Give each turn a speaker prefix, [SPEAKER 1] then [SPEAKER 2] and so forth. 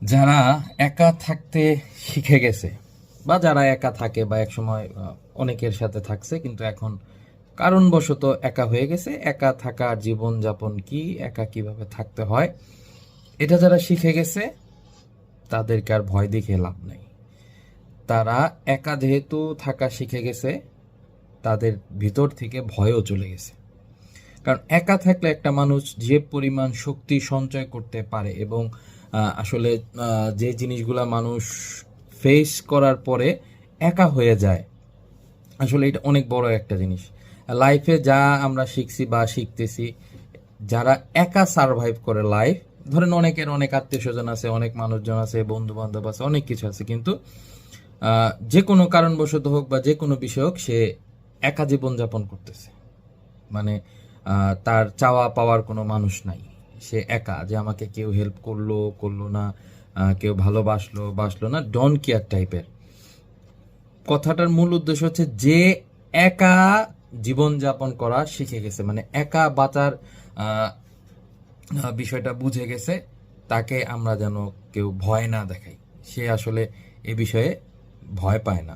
[SPEAKER 1] যারা একা থাকতে শিখে গেছে বা যারা একা থাকে বা একসময় অনেকের সাথে থাকছে কিন্তু এখন কারণবশত একা হয়ে গেছে, একা থাকার জীবনযাপন কি, একা কিভাবে থাকতে হয়, এটা যারা শিখে গেছে তাদেরকে আর ভয় দেখে লাভ নাই। তারা একা যেহেতু থাকা শিখে গেছে, তাদের ভিতর থেকে ভয়ও চলে গেছে। কারণ একা থাকলে একটা মানুষ যে পরিমাণ শক্তি সঞ্চয় করতে পারে এবং আসলে যে জিনিসগুলা মানুষ ফেস করার পরে একা হয়ে যায়, আসলে এটা অনেক বড় একটা জিনিস। লাইফে যা আমরা শিখছি বা শিখতেছি, যারা একা সারভাইভ করে লাইফ, ধরেন অনেকের অনেক আত্মীয় স্বজন আছে, অনেক মানুষজন আছে, বন্ধু বান্ধব আছে, অনেক কিছু আছে, কিন্তু যে কোনো কারণবশত হোক বা যে কোনো বিষয় হোক, সে একা জীবনযাপন করতেছে। মানে তার চাওয়া পাওয়ার কোনো মানুষ নাই, সে একা, যে আমাকে কেউ হেল্প করলো করলো না, কেউ ভালোবাসলো বাসলো না, ডন কেয়ার টাইপের। কথাটার মূল উদ্দেশ্য হচ্ছে যে একা জীবনযাপন করা শিখে গেছে, মানে একা বাঁচার আহ, বিষয়টা বুঝে গেছে, তাকে আমরা যেন কেউ ভয় না দেখাই, সে আসলে এ বিষয়ে ভয় পায় না।